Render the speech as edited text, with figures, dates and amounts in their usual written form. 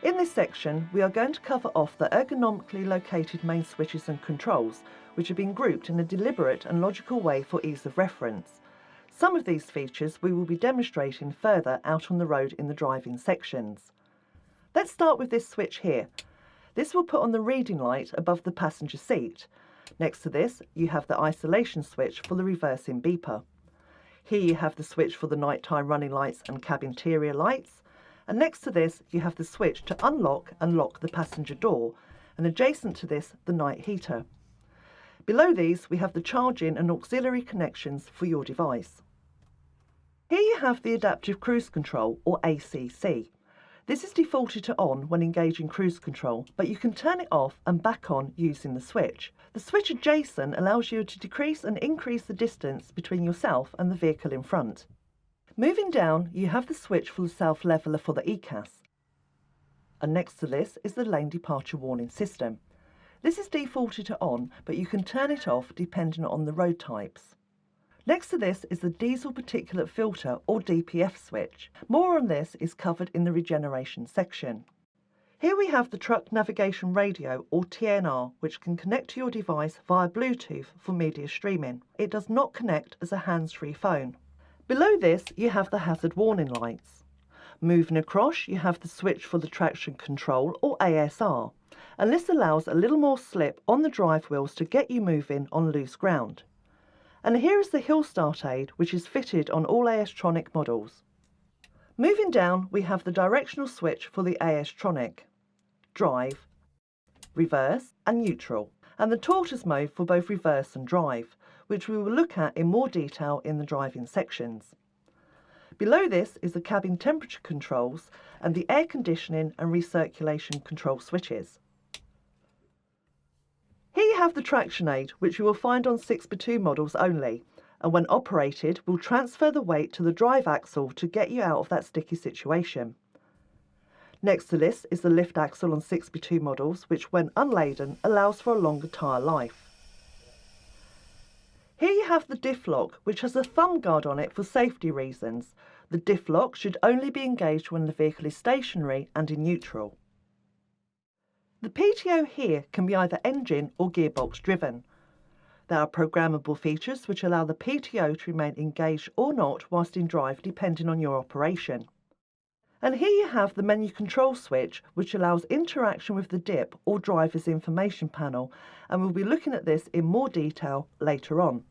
In this section, we are going to cover off the ergonomically located main switches and controls, which have been grouped in a deliberate and logical way for ease of reference. Some of these features we will be demonstrating further out on the road in the driving sections. Let's start with this switch here. This will put on the reading light above the passenger seat. Next to this, you have the isolation switch for the reversing beeper. Here you have the switch for the nighttime running lights and cab interior lights. And next to this, you have the switch to unlock and lock the passenger door, and adjacent to this, the night heater. Below these, we have the charging and auxiliary connections for your device. Here you have the adaptive cruise control, or ACC. This is defaulted to on when engaging cruise control, but you can turn it off and back on using the switch. The switch adjacent allows you to decrease and increase the distance between yourself and the vehicle in front. Moving down, you have the switch for the self-leveler for the ECAS. And next to this is the lane departure warning system. This is defaulted to on, but you can turn it off depending on the road types. Next to this is the diesel particulate filter or DPF switch. More on this is covered in the regeneration section. Here we have the truck navigation radio or TNR, which can connect to your device via Bluetooth for media streaming. It does not connect as a hands-free phone. Below this, you have the hazard warning lights. Moving across, you have the switch for the traction control, or ASR, and this allows a little more slip on the drive wheels to get you moving on loose ground. And here is the hill start aid, which is fitted on all AS-tronic models. Moving down, we have the directional switch for the AS-tronic, drive, reverse and neutral, and the tortoise mode for both reverse and drive, which we will look at in more detail in the driving sections. Below this is the cabin temperature controls and the air conditioning and recirculation control switches. Here you have the traction aid, which you will find on 6x2 models only, and when operated will transfer the weight to the drive axle to get you out of that sticky situation. Next to this is the lift axle on 6x2 models, which when unladen allows for a longer tyre life. Here you have the diff lock, which has a thumb guard on it for safety reasons. The diff lock should only be engaged when the vehicle is stationary and in neutral. The PTO here can be either engine or gearbox driven. There are programmable features which allow the PTO to remain engaged or not whilst in drive depending on your operation. And here you have the menu control switch, which allows interaction with the DIP or driver's information panel, and we'll be looking at this in more detail later on.